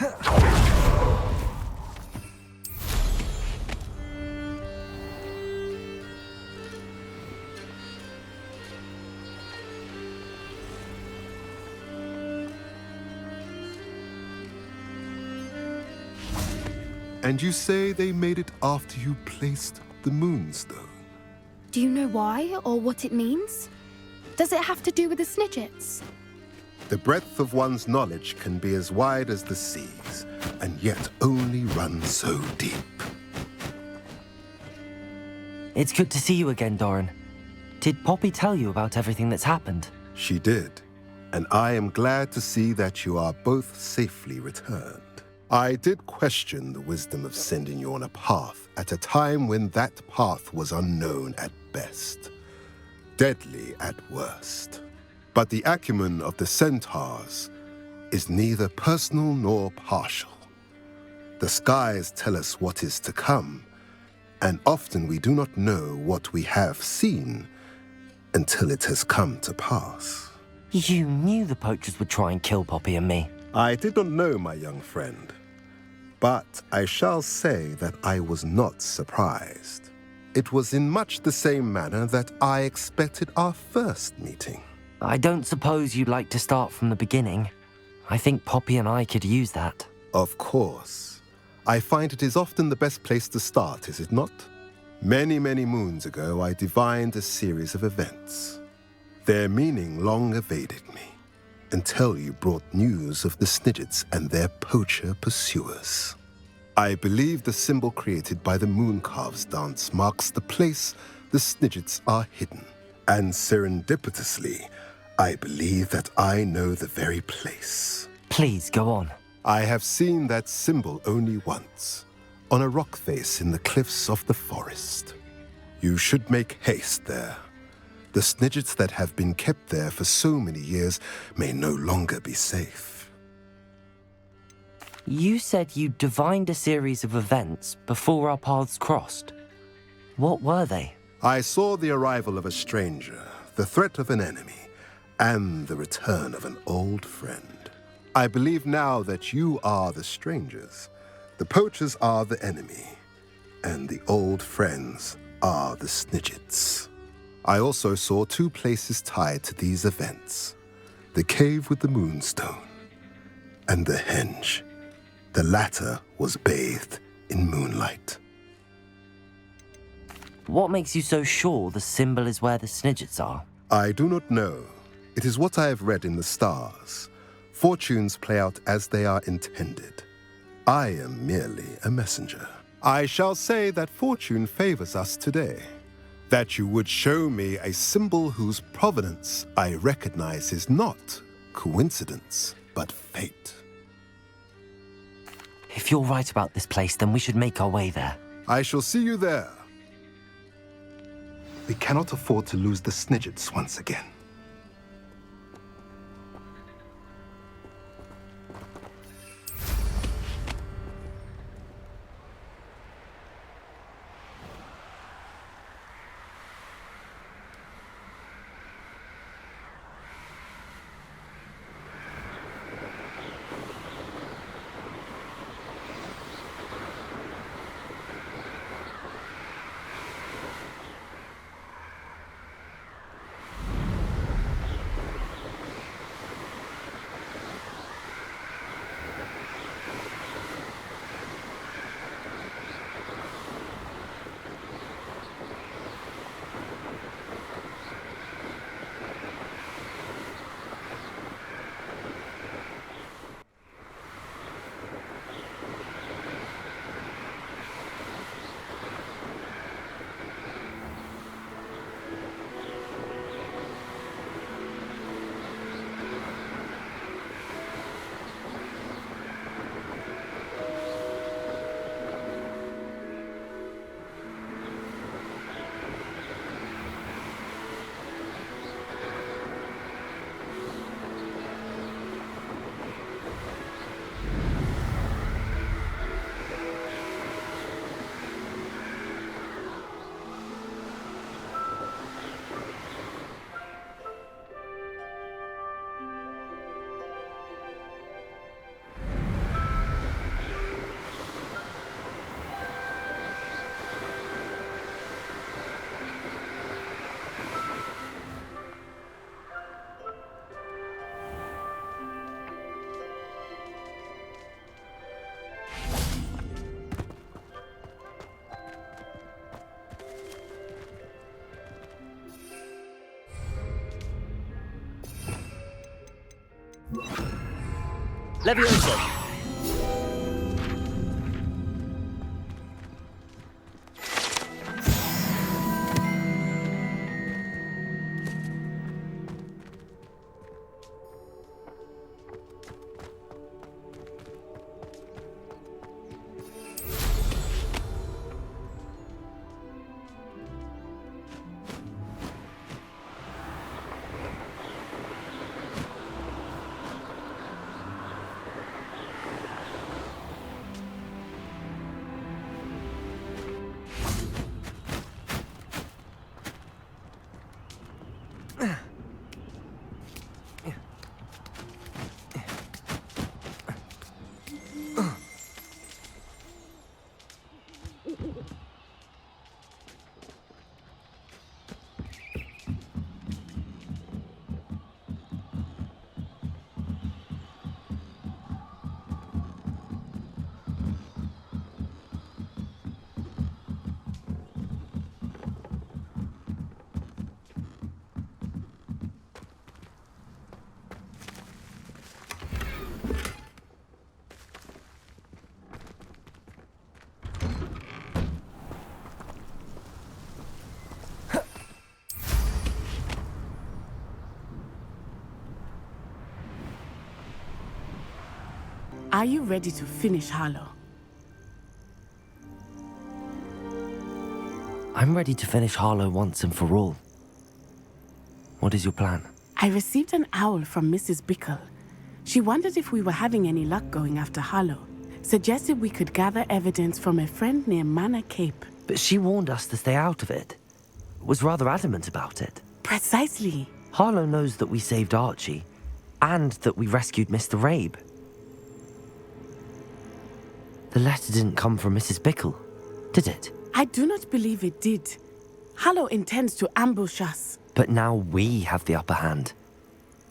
And you say they made it after you placed the moonstone? Do you know why or what it means? Does it have to do with the Snidgets? The breadth of one's knowledge can be as wide as the seas, and yet only run so deep. It's good to see you again, Doran. Did Poppy tell you about everything that's happened? She did, and I am glad to see that you are both safely returned. I did question the wisdom of sending you on a path at a time when that path was unknown at best, deadly at worst. But the acumen of the centaurs is neither personal nor partial. The skies tell us what is to come, and often we do not know what we have seen until it has come to pass. You knew the poachers would try and kill Poppy and me. I did not know, my young friend, but I shall say that I was not surprised. It was in much the same manner that I expected our first meeting. I don't suppose you'd like to start from the beginning. I think Poppy and I could use that. Of course. I find it is often the best place to start, is it not? Many, many moons ago, I divined a series of events. Their meaning long evaded me, until you brought news of the Snidgets and their poacher pursuers. I believe the symbol created by the Mooncalves dance marks the place the Snidgets are hidden. And serendipitously, I believe that I know the very place. Please, go on. I have seen that symbol only once, on a rock face in the cliffs of the forest. You should make haste there. The Snidgets that have been kept there for so many years may no longer be safe. You said you divined a series of events before our paths crossed. What were they? I saw the arrival of a stranger, the threat of an enemy, and the return of an old friend. I believe now that you are the strangers, the poachers are the enemy, and the old friends are the Snidgets. I also saw two places tied to these events, the cave with the moonstone and the henge. The latter was bathed in moonlight. What makes you so sure the symbol is where the Snidgets are? I do not know. It is what I have read in the stars. Fortunes play out as they are intended. I am merely a messenger. I shall say that fortune favors us today. That you would show me a symbol whose provenance I recognize is not coincidence, but fate. If you're right about this place, then we should make our way there. I shall see you there. We cannot afford to lose the Snidgets once again. Levioso! Are you ready to finish Harlow? I'm ready to finish Harlow once and for all. What is your plan? I received an owl from Mrs. Bickle. She wondered if we were having any luck going after Harlow. Suggested we could gather evidence from a friend near Manor Cape. But she warned us to stay out of it. Was rather adamant about it. Precisely. Harlow knows that we saved Archie, and that we rescued Mr. Rabe. The letter didn't come from Mrs. Bickle, did it? I do not believe it did. Harlow intends to ambush us. But now we have the upper hand.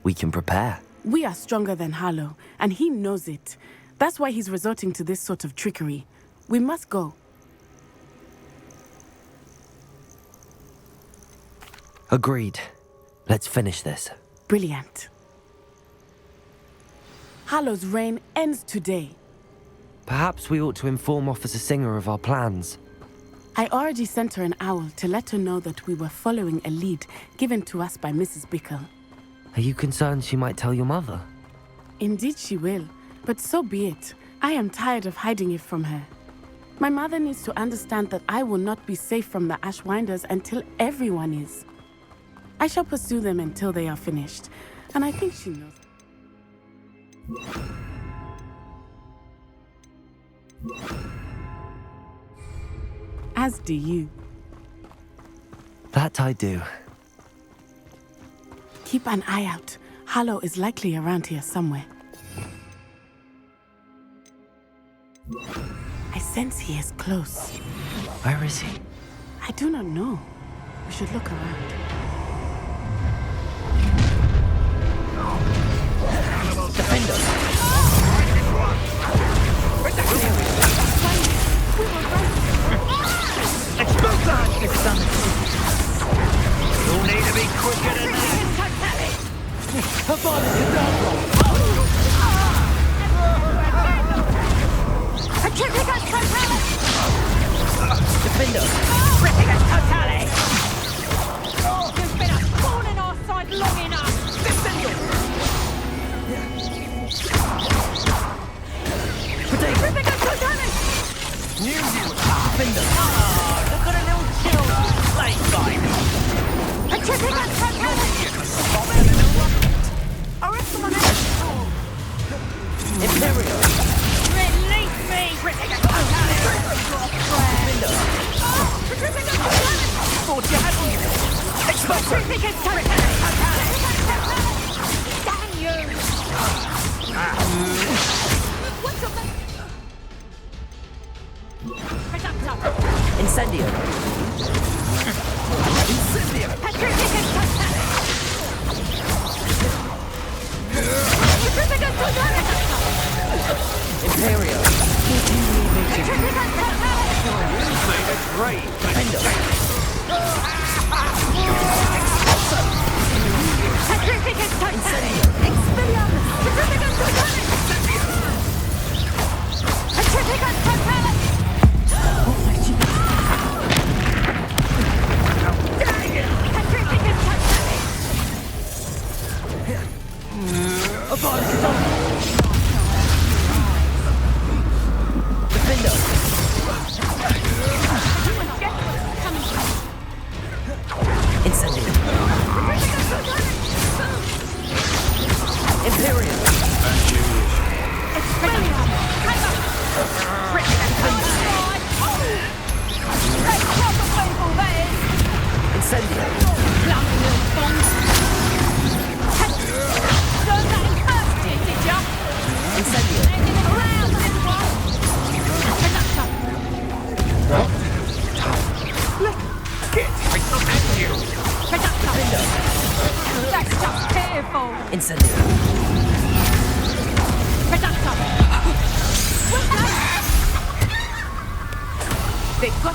We can prepare. We are stronger than Harlow, and he knows it. That's why he's resorting to this sort of trickery. We must go. Agreed. Let's finish this. Brilliant. Harlow's reign ends today. Perhaps we ought to inform Officer Singer of our plans. I already sent her an owl to let her know that we were following a lead given to us by Mrs. Bickle. Are you concerned she might tell your mother? Indeed she will, but so be it. I am tired of hiding it from her. My mother needs to understand that I will not be safe from the Ashwinders until everyone is. I shall pursue them until they are finished, and I think she knows. As do you. That I do. Keep an eye out. Harlow is likely around here somewhere. I sense he is close. Where is he? I do not know. We should look around. You'll need to be quicker than that. Defender! Ripping a totally! You've been a thorn in our side long enough! Ripping a totally! Knew you would Defender! Oh, look at a little chill! Lay by me! A tripping a totally! I reckon my next... Imperial! Release me! Ripping a totally! Defender! Ripping a totally! Thought you had me! Expulsor! Ripping a totally! Damn you! What's up? Press up top! Incendio! Incendio! Ripping a totally! Ripping a totally! Imperial! Great! Defender! Incendio! Expelliarmus!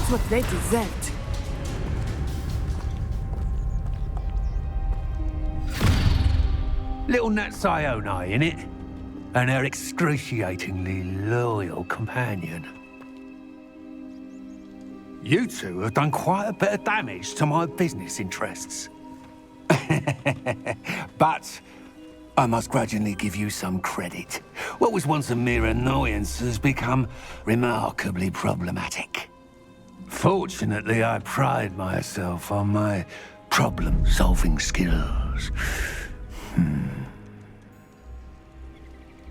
That's what they deserved. Little Natsai Onai, innit? And her excruciatingly loyal companion. You two have done quite a bit of damage to my business interests. But I must grudgingly give you some credit. What was once a mere annoyance has become remarkably problematic. Fortunately, I pride myself on my problem-solving skills.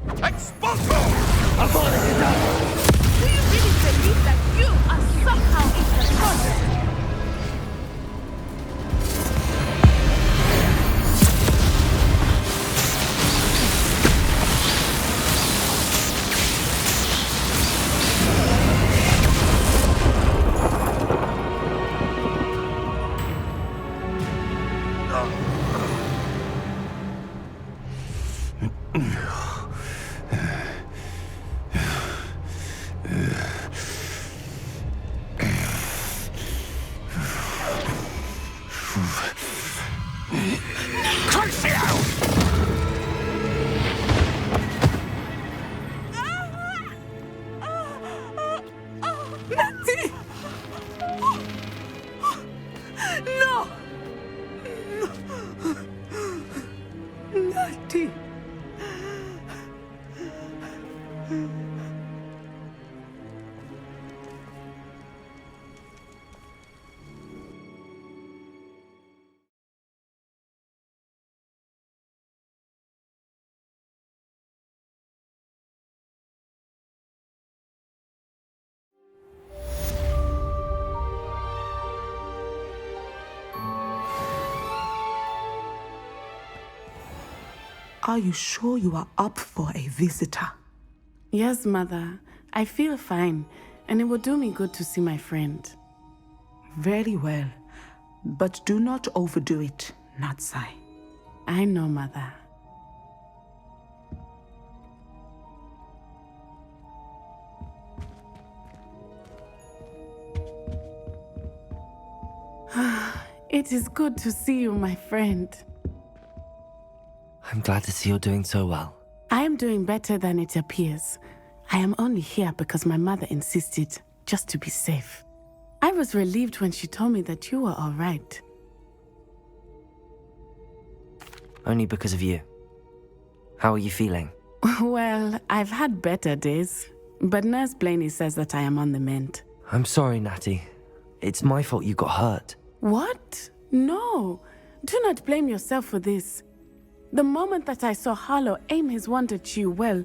Expulso! Do you really believe that you are somehow in control? Natty! No! Natty! Are you sure you are up for a visitor? Yes, Mother. I feel fine, and it will do me good to see my friend. Very well. But do not overdo it, Natsai. I know, Mother. It is good to see you, my friend. I'm glad to see you're doing so well. I am doing better than it appears. I am only here because my mother insisted, just to be safe. I was relieved when she told me that you were all right. Only because of you. How are you feeling? Well, I've had better days, but Nurse Blaney says that I am on the mend. I'm sorry, Natty. It's my fault you got hurt. What? No. Do not blame yourself for this. The moment that I saw Harlow aim his wand at you, well...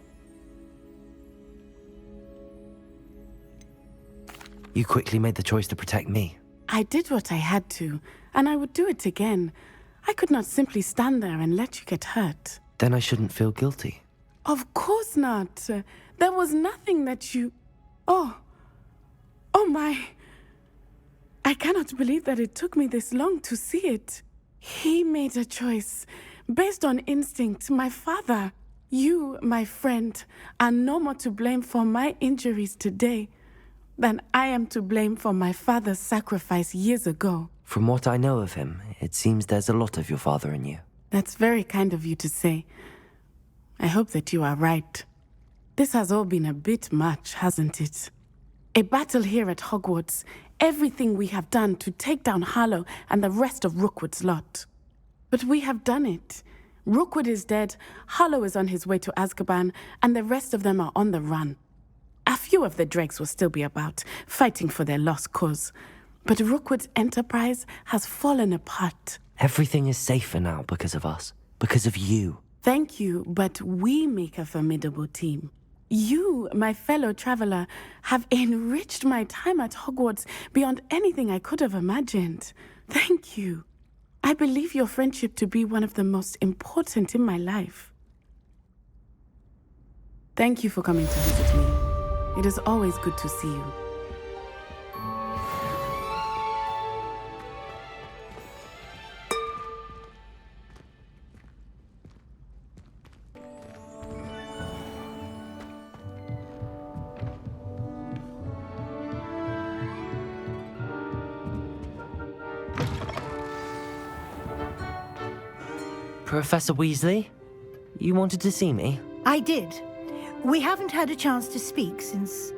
You quickly made the choice to protect me. I did what I had to, and I would do it again. I could not simply stand there and let you get hurt. Then I shouldn't feel guilty. Of course not. There was nothing that you... Oh my... I cannot believe that it took me this long to see it. He made a choice. Based on instinct, my father, you, my friend, are no more to blame for my injuries today than I am to blame for my father's sacrifice years ago. From what I know of him, it seems there's a lot of your father in you. That's very kind of you to say. I hope that you are right. This has all been a bit much, hasn't it? A battle here at Hogwarts, everything we have done to take down Harlow and the rest of Rookwood's lot. But we have done it. Rookwood is dead, Harlow is on his way to Azkaban, and the rest of them are on the run. A few of the dregs will still be about, fighting for their lost cause. But Rookwood's enterprise has fallen apart. Everything is safer now because of us. Because of you. Thank you, but we make a formidable team. You, my fellow traveler, have enriched my time at Hogwarts beyond anything I could have imagined. Thank you. I believe your friendship to be one of the most important in my life. Thank you for coming to visit me. It is always good to see you. Professor Weasley? You wanted to see me? I did. We haven't had a chance to speak since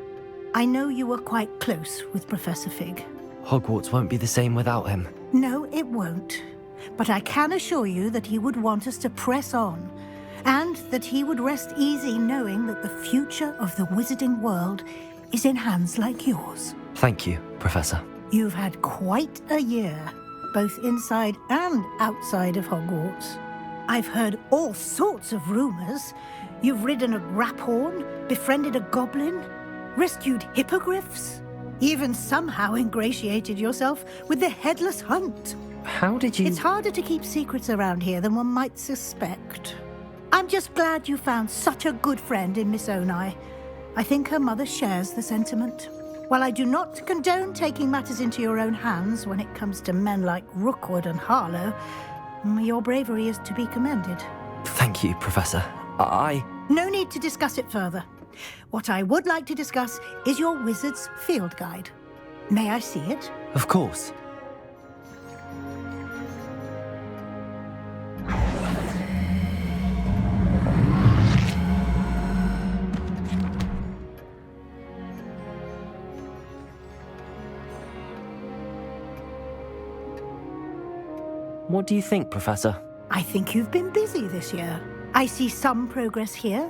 I know you were quite close with Professor Fig. Hogwarts won't be the same without him. No, it won't. But I can assure you that he would want us to press on, and that he would rest easy knowing that the future of the wizarding world is in hands like yours. Thank you, Professor. You've had quite a year, both inside and outside of Hogwarts. I've heard all sorts of rumors. You've ridden a graphorn, befriended a goblin, rescued hippogriffs, even somehow ingratiated yourself with the Headless Hunt. How did you... It's harder to keep secrets around here than one might suspect. I'm just glad you found such a good friend in Miss Onai. I think her mother shares the sentiment. While I do not condone taking matters into your own hands when it comes to men like Rookwood and Harlow, your bravery is to be commended. Thank you, Professor. No need to discuss it further. What I would like to discuss is your wizard's field guide. May I see it? Of course. What do you think, Professor? I think you've been busy this year. I see some progress here,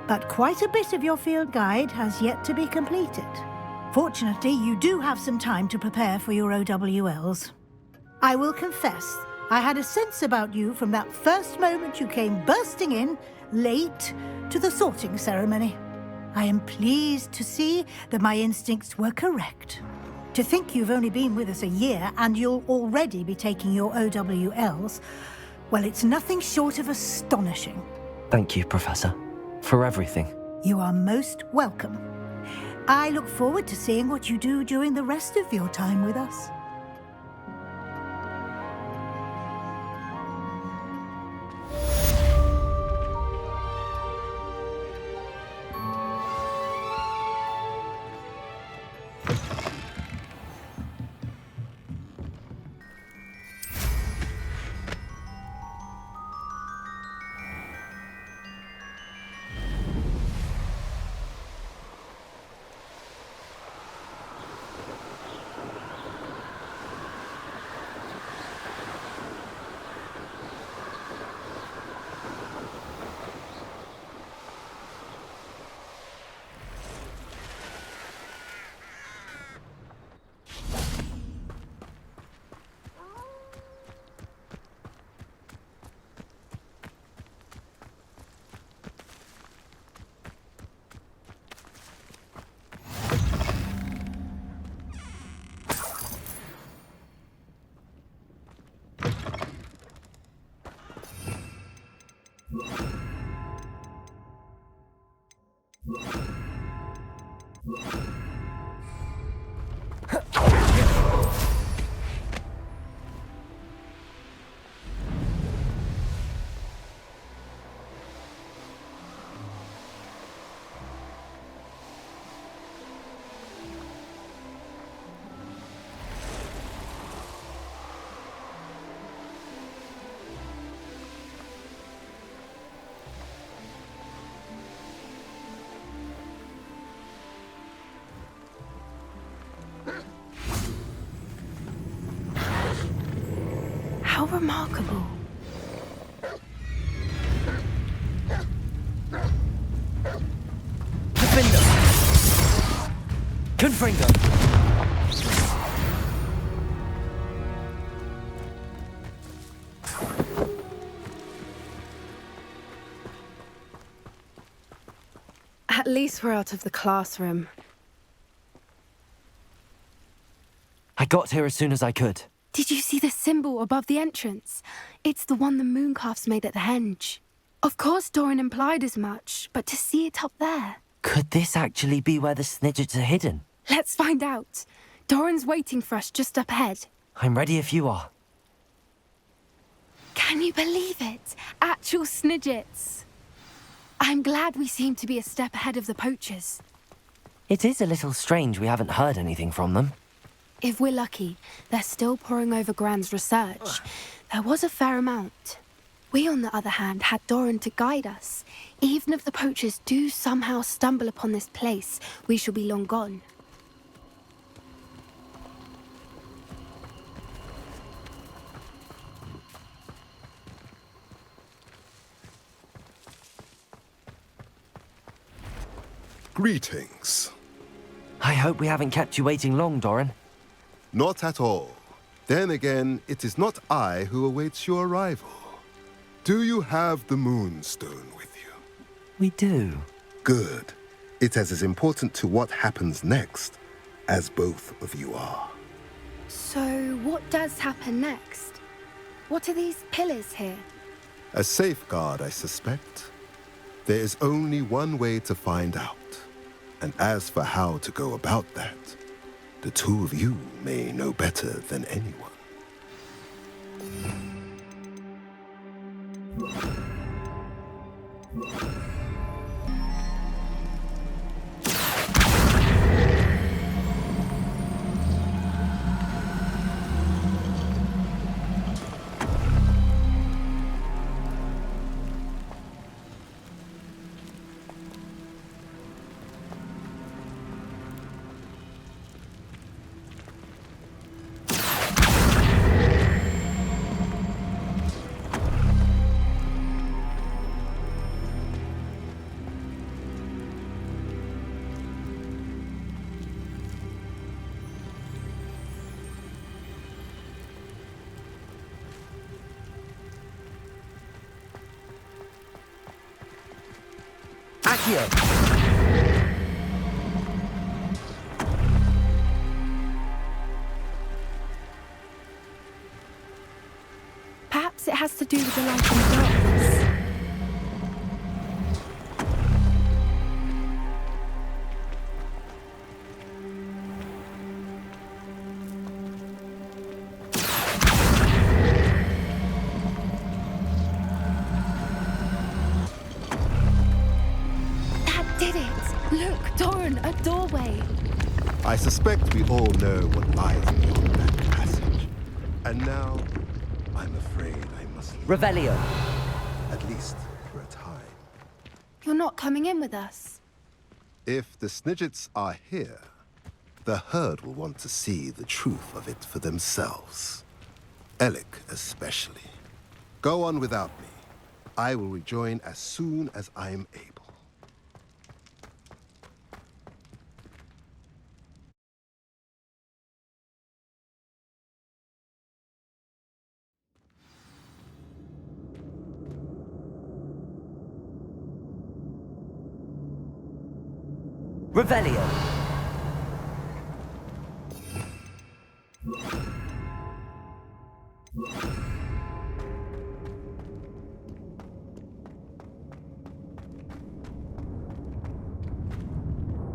but quite a bit of your field guide has yet to be completed. Fortunately, you do have some time to prepare for your O.W.L.s. I will confess, I had a sense about you from that first moment you came bursting in, late, to the sorting ceremony. I am pleased to see that my instincts were correct. To think you've only been with us a year and you'll already be taking your O.W.L.s, well, it's nothing short of astonishing. Thank you, Professor, for everything. You are most welcome. I look forward to seeing what you do during the rest of your time with us. How remarkable. Confringo! At least we're out of the classroom. I got here as soon as I could. Did you see the symbol above the entrance? It's the one the Mooncalfs made at the henge. Of course Doran implied as much, but to see it up there... Could this actually be where the Snidgets are hidden? Let's find out. Doran's waiting for us just up ahead. I'm ready if you are. Can you believe it? Actual Snidgets. I'm glad we seem to be a step ahead of the poachers. It is a little strange we haven't heard anything from them. If we're lucky, they're still poring over Gran's research. There was a fair amount. We, on the other hand, had Doran to guide us. Even if the poachers do somehow stumble upon this place, we shall be long gone. Greetings. I hope we haven't kept you waiting long, Doran. Not at all. Then again, it is not I who awaits your arrival. Do you have the Moonstone with you? We do. Good. It is as important to what happens next as both of you are. So, what does happen next? What are these pillars here? A safeguard, I suspect. There is only one way to find out. And as for how to go about that, the two of you may know better than anyone. Accio! Perhaps it has to do with the light and darkness. A doorway. I suspect we all know what lies beyond that passage. And now, I'm afraid I must leave. Revelio. At least for a time. You're not coming in with us. If the Snidgets are here, the herd will want to see the truth of it for themselves. Alec especially. Go on without me. I will rejoin as soon as I am able. Revelio.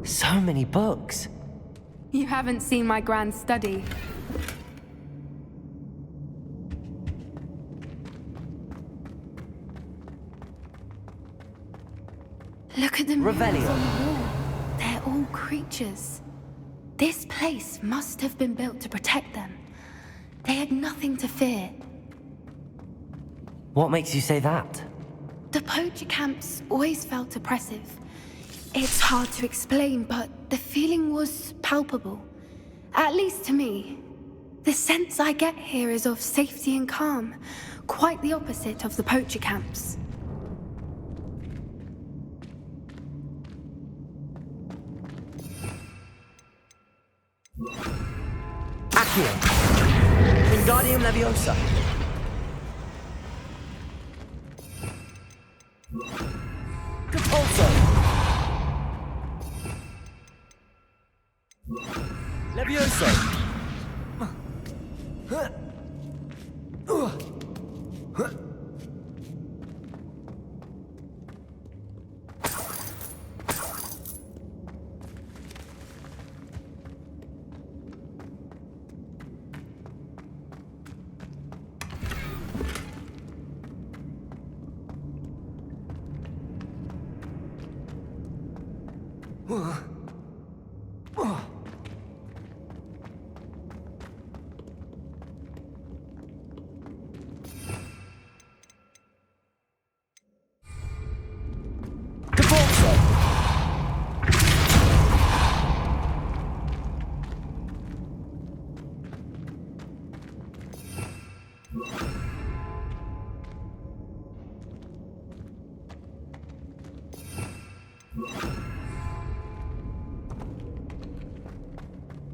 So many books. You haven't seen my grand study. Look at the moons on the wall. They're all creatures. This place must have been built to protect them. They had nothing to fear. What makes you say that? The poacher camps always felt oppressive. It's hard to explain, but the feeling was palpable. At least to me. The sense I get here is of safety and calm, quite the opposite of the poacher camps. Accio. Wingardium Leviosa. Capulso. Levioso.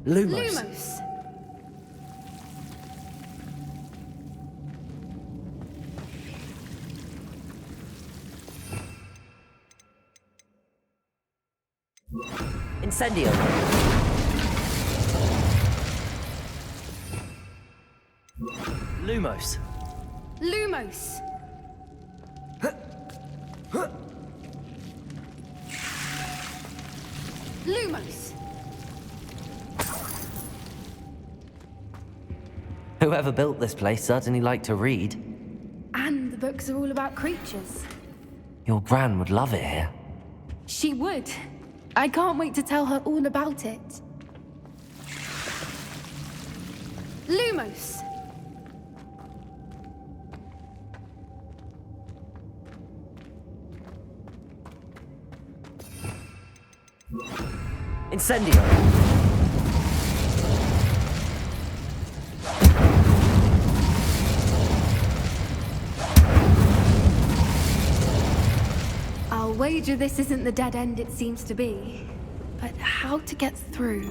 Lumos. Lumos! Incendio. Lumos. Lumos! Lumos! Whoever built this place certainly liked to read. And the books are all about creatures. Your Gran would love it here. She would. I can't wait to tell her all about it. Lumos! Incendio. I'll wager this isn't the dead end it seems to be. But how to get through?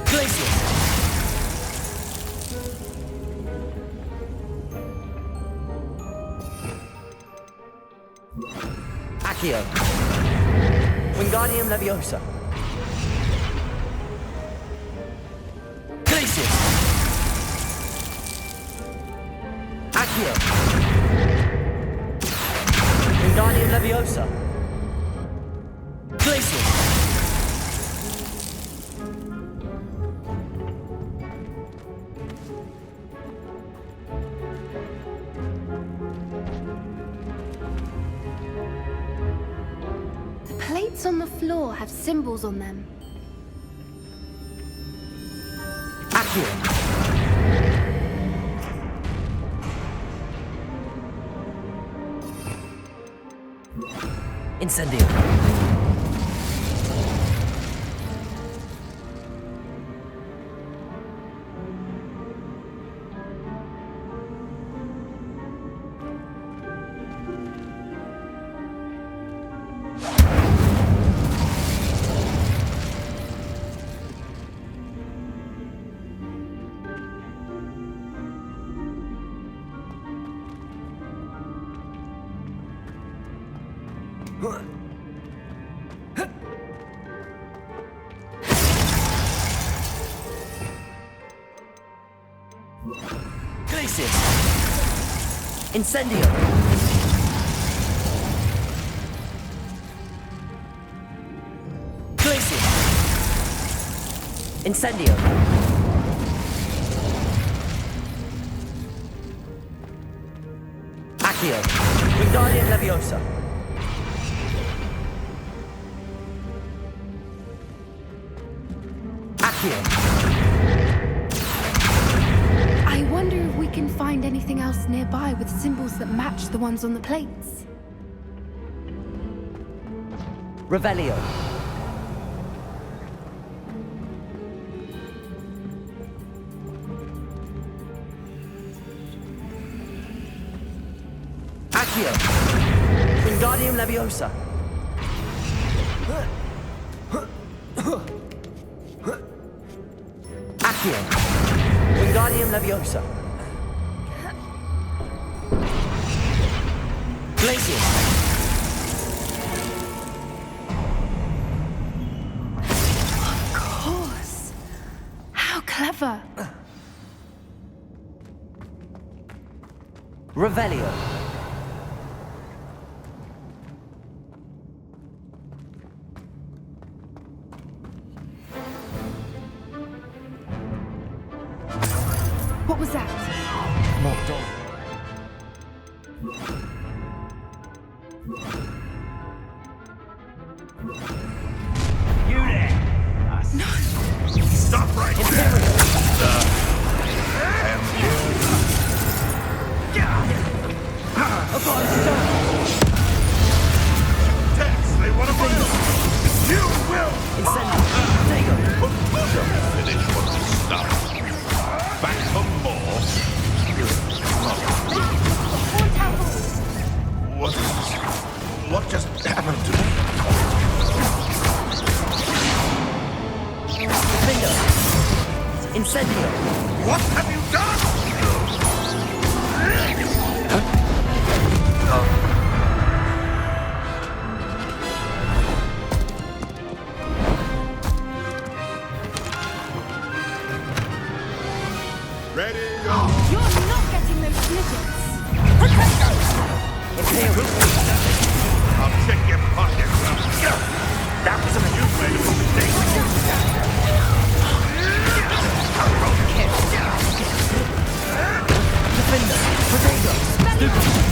Glacius. Accio. Wingardium Leviosa. Glacius. Accio. Wingardium Leviosa. Glacius. The plates on the floor have symbols on them. Accio. Incendio. Glacius. Incendio. Glacius. Incendio. Accio. Wingardium Leviosa. Accio. I wonder if we can find anything else nearby with symbols that match the ones on the plates. Revelio. Accio. Wingardium Leviosa. Accio. Wingardium Leviosa. Glacius. Of course. How clever. Revelio. What was that? Mordor. You there! Stop right there! Tex, they want to fight us! You will! Finish what you start. Back for more. What just happened to me? What have you done? Ready? You're not getting those snippets. I'll check your pockets. That was a huge made a mistake.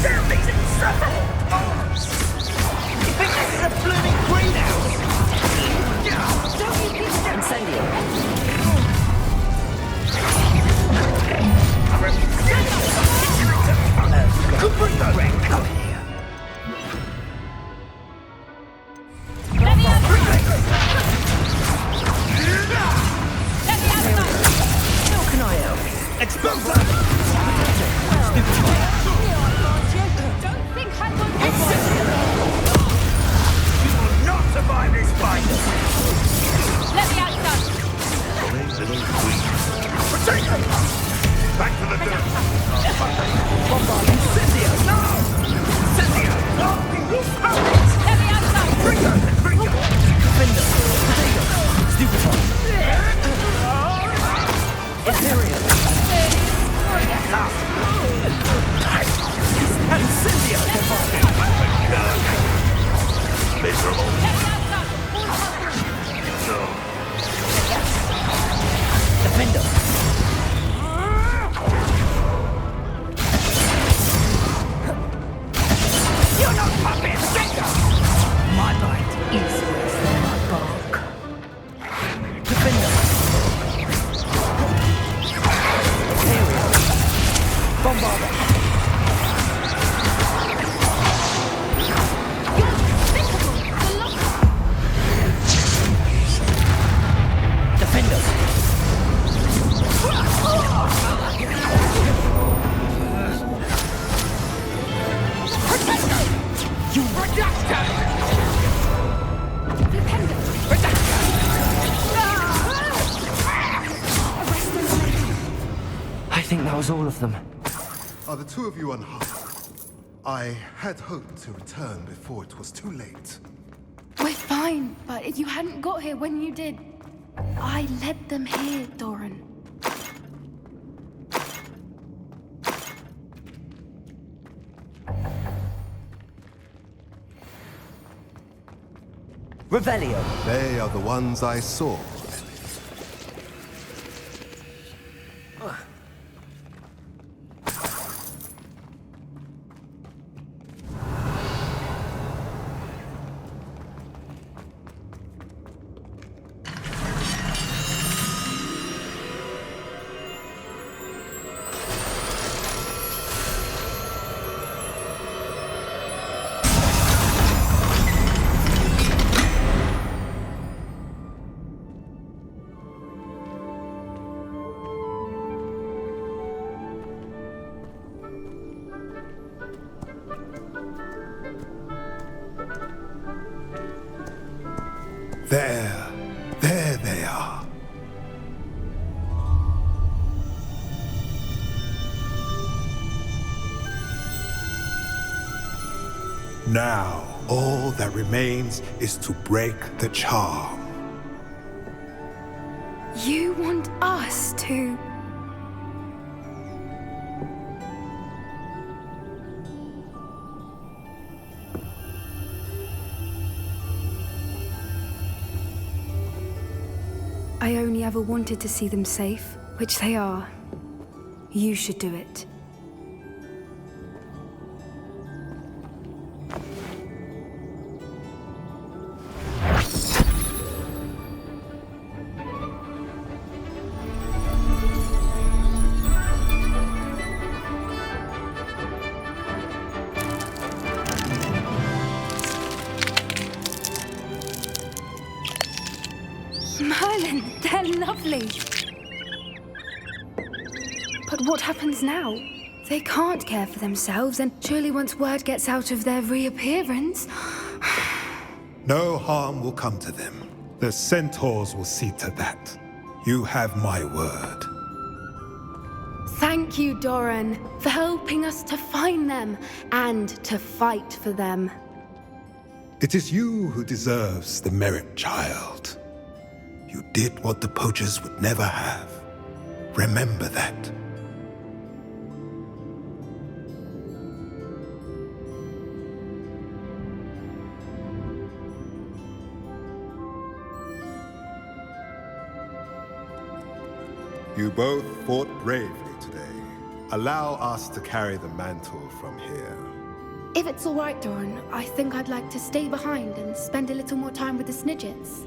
Damn these insufferable arms! You think this is a blooming greenhouse? Incendio. Come here. How can I help? Expose them! Don't think I will. You will not survive this fight! Let me out, son. Little queen. Potato! Back to the dirt! Incendio! No! Incendio! No! Let me out, son. Bring her! Bring her! Defender. Potato. Stupefy. Ethereum. Incendio! Miserable! No. Defender. You're not puppets! My light is worse than my bark. Defender. Ethereum. Bombarder. Defender. You I think that was all of them. Are the two of you unharmed? I had hoped to return before it was too late. We're fine, but if you hadn't got here when you did, I led them here, Doran. Revelio. They are the ones I saw. There they are. Now, all that remains is to break the charm. You want us to... I only ever wanted to see them safe, which they are. You should do it. Merlin, they're lovely. But what happens now? They can't care for themselves, and surely once word gets out of their reappearance... No harm will come to them. The centaurs will see to that. You have my word. Thank you, Doran, for helping us to find them and to fight for them. It is you who deserves the merit, child. You did what the poachers would never have. Remember that. You both fought bravely today. Allow us to carry the mantle from here. If it's all right, Doran, I think I'd like to stay behind and spend a little more time with the Snidgets.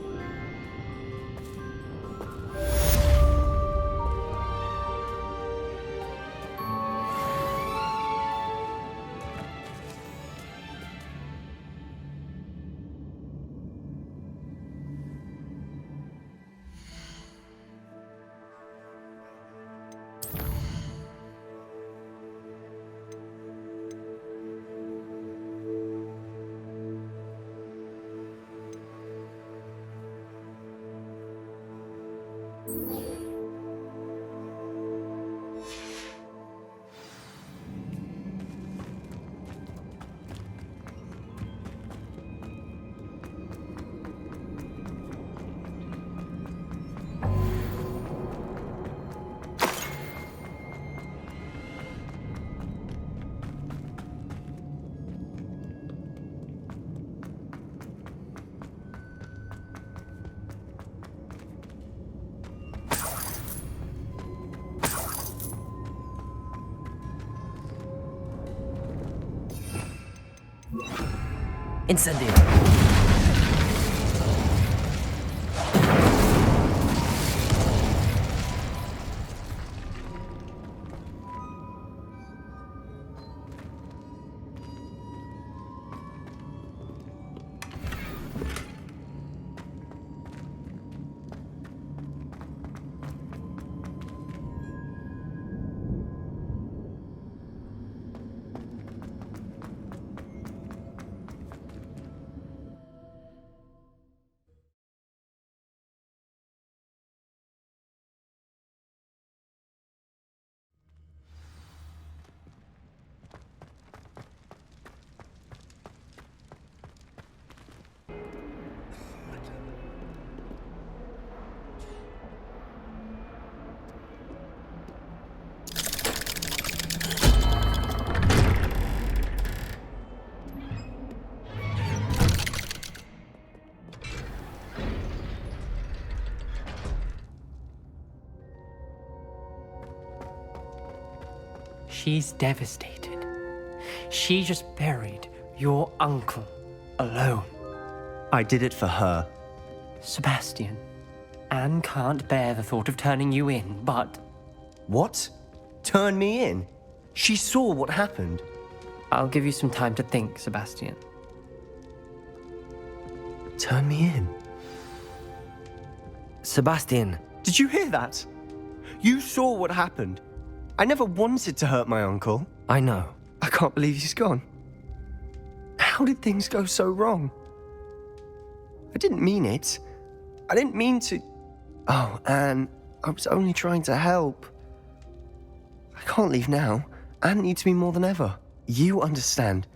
Incendio. She's devastated. She just buried your uncle alone. I did it for her. Sebastian, Anne can't bear the thought of turning you in, but... What? Turn me in? She saw what happened. I'll give you some time to think, Sebastian. Turn me in? Sebastian. Did you hear that? You saw what happened. I never wanted to hurt my uncle. I know. I can't believe he's gone. How did things go so wrong? I didn't mean it. I didn't mean to... Oh, Anne, I was only trying to help. I can't leave now. Anne needs me more than ever. You understand.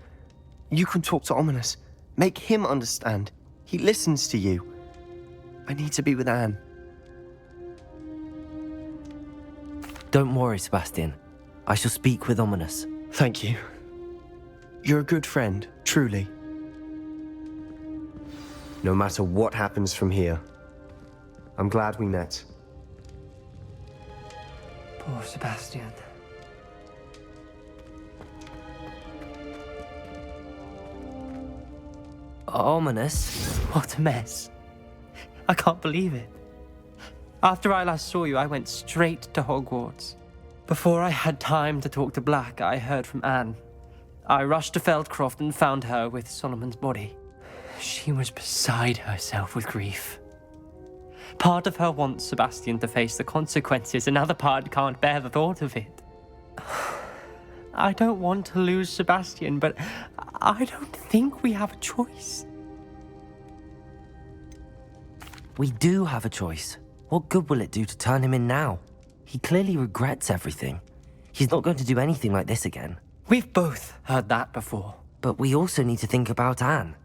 You can talk to Ominous. Make him understand. He listens to you. I need to be with Anne. Don't worry, Sebastian. I shall speak with Ominous. Thank you. You're a good friend, truly. No matter what happens from here, I'm glad we met. Poor Sebastian. Ominous? What a mess. I can't believe it. After I last saw you, I went straight to Hogwarts. Before I had time to talk to Black, I heard from Anne. I rushed to Feldcroft and found her with Solomon's body. She was beside herself with grief. Part of her wants Sebastian to face the consequences, another part can't bear the thought of it. I don't want to lose Sebastian, but I don't think we have a choice. We do have a choice. What good will it do to turn him in now? He clearly regrets everything. He's not going to do anything like this again. We've both heard that before. But we also need to think about Anne.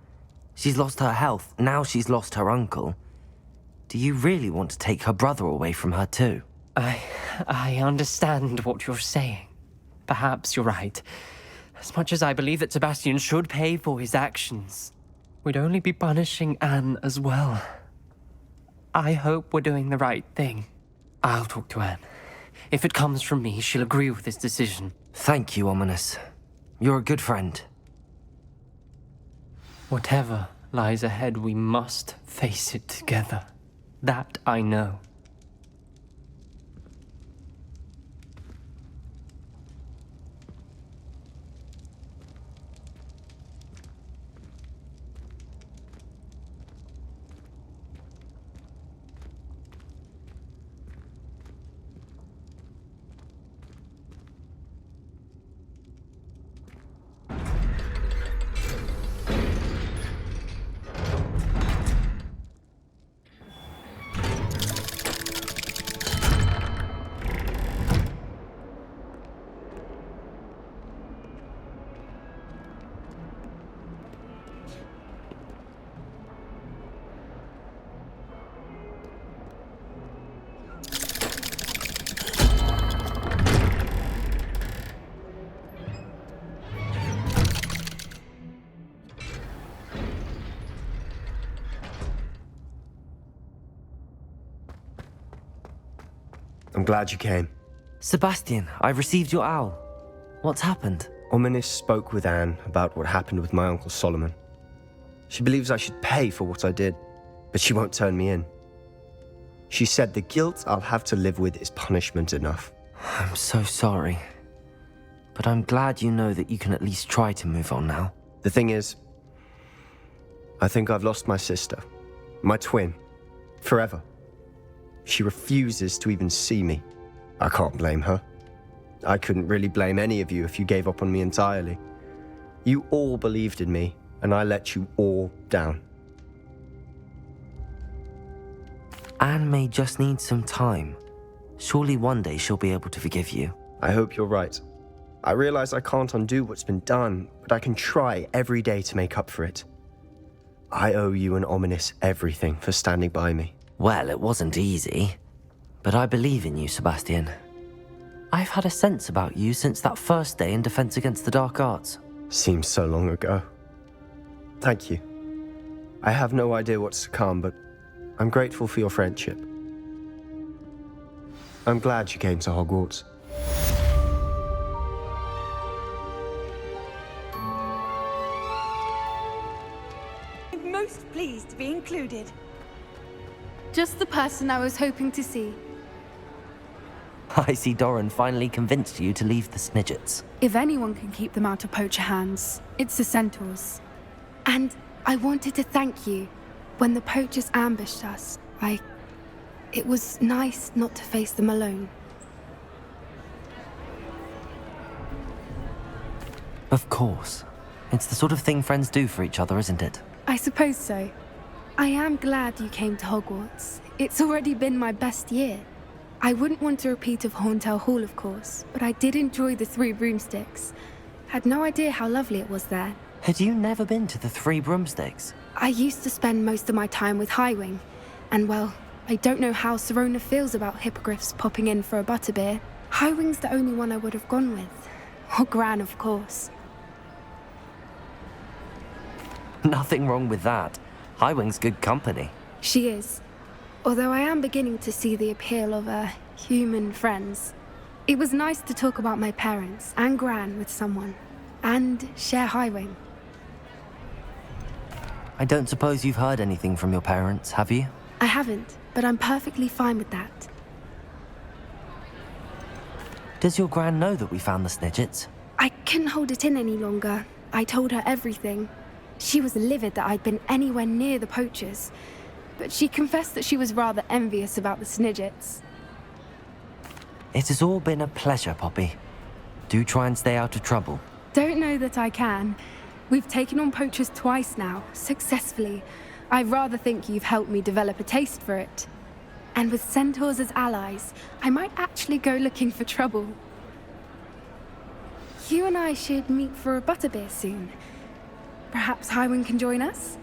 She's lost her health, now she's lost her uncle. Do you really want to take her brother away from her too? I understand what you're saying. Perhaps you're right. As much as I believe that Sebastian should pay for his actions, we'd only be punishing Anne as well. I hope we're doing the right thing. I'll talk to Anne. If it comes from me, she'll agree with this decision. Thank you, Ominous. You're a good friend. Whatever lies ahead, we must face it together. That I know. I'm glad you came. Sebastian, I received your owl. What's happened? Ominous spoke with Anne about what happened with my Uncle Solomon. She believes I should pay for what I did, but she won't turn me in. She said the guilt I'll have to live with is punishment enough. I'm so sorry. But I'm glad you know that you can at least try to move on now. The thing is, I think I've lost my sister, my twin, forever. She refuses to even see me. I can't blame her. I couldn't really blame any of you if you gave up on me entirely. You all believed in me, and I let you all down. Anne may just need some time. Surely one day she'll be able to forgive you. I hope you're right. I realize I can't undo what's been done, but I can try every day to make up for it. I owe you and Ominous everything for standing by me. Well, it wasn't easy, but I believe in you, Sebastian. I've had a sense about you since that first day in Defense Against the Dark Arts. Seems so long ago. Thank you. I have no idea what's to come, but I'm grateful for your friendship. I'm glad you came to Hogwarts. I'm most pleased to be included. Just the person I was hoping to see. I see Doran finally convinced you to leave the Snidgets. If anyone can keep them out of poacher hands, it's the centaurs. And I wanted to thank you. When the poachers ambushed us, it was nice not to face them alone. Of course. It's the sort of thing friends do for each other, isn't it? I suppose so. I am glad you came to Hogwarts. It's already been my best year. I wouldn't want a repeat of Horntail Hall, of course, but I did enjoy the Three Broomsticks. Had no idea how lovely it was there. Had you never been to the Three Broomsticks? I used to spend most of my time with Highwing, and well, I don't know how Serona feels about hippogriffs popping in for a butterbeer. Highwing's the only one I would have gone with. Or Gran, of course. Nothing wrong with that. Highwing's good company. She is. Although I am beginning to see the appeal of human friends. It was nice to talk about my parents and Gran with someone. And share Highwing. I don't suppose you've heard anything from your parents, have you? I haven't, but I'm perfectly fine with that. Does your Gran know that we found the Snidgets? I couldn't hold it in any longer. I told her everything. She was livid that I'd been anywhere near the poachers, but she confessed that she was rather envious about the Snidgets. It has all been a pleasure, Poppy. Do try and stay out of trouble. Don't know that I can. We've taken on poachers twice now, successfully. I rather think you've helped me develop a taste for it. And with centaurs as allies, I might actually go looking for trouble. you and I should meet for a butterbeer soon. Perhaps Highwind can join us?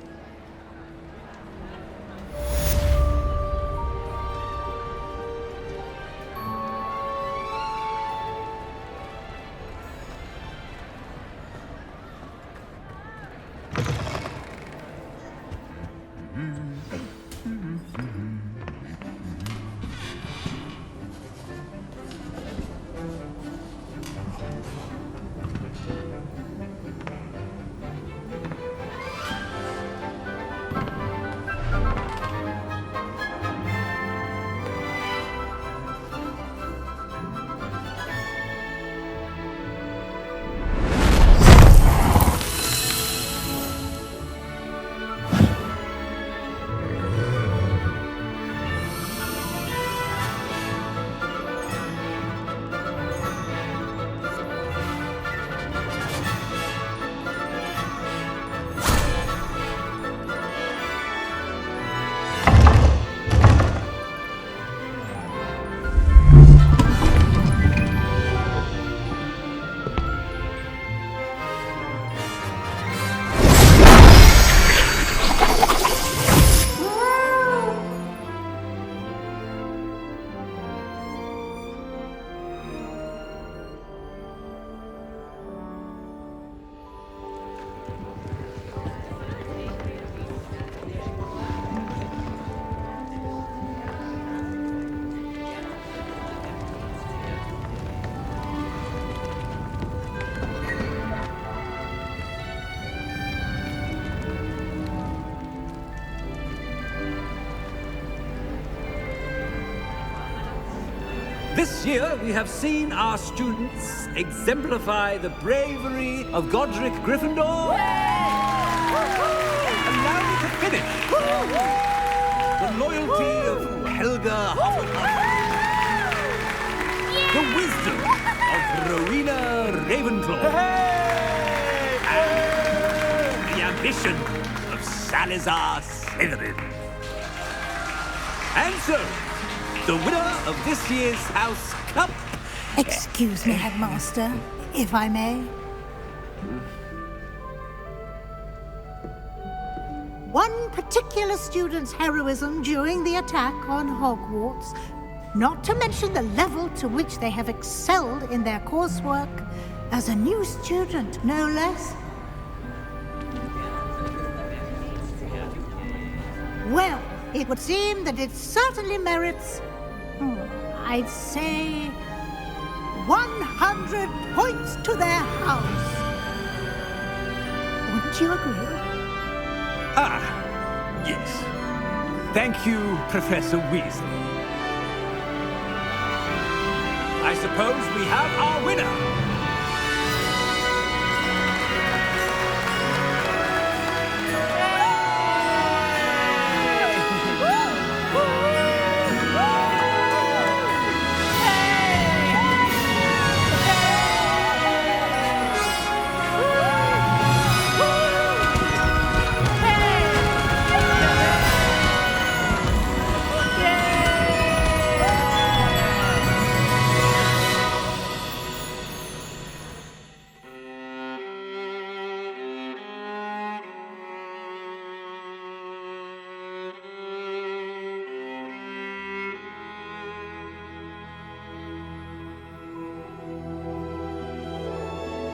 This year, we have seen our students exemplify the bravery of Godric Gryffindor. Allow me to finish. The loyalty of Helga Hufflepuff. The wisdom of Rowena Ravenclaw. And the ambition of Salazar Slytherin. And so, the winner of this year's House Cup... Excuse me, Headmaster, if I may. One particular student's heroism during the attack on Hogwarts, not to mention the level to which they have excelled in their coursework, as a new student, no less. Well, it would seem that it certainly merits... I'd say 100 points to their house. Wouldn't you agree? Ah, yes. Thank you, Professor Weasley. I suppose we have our winner.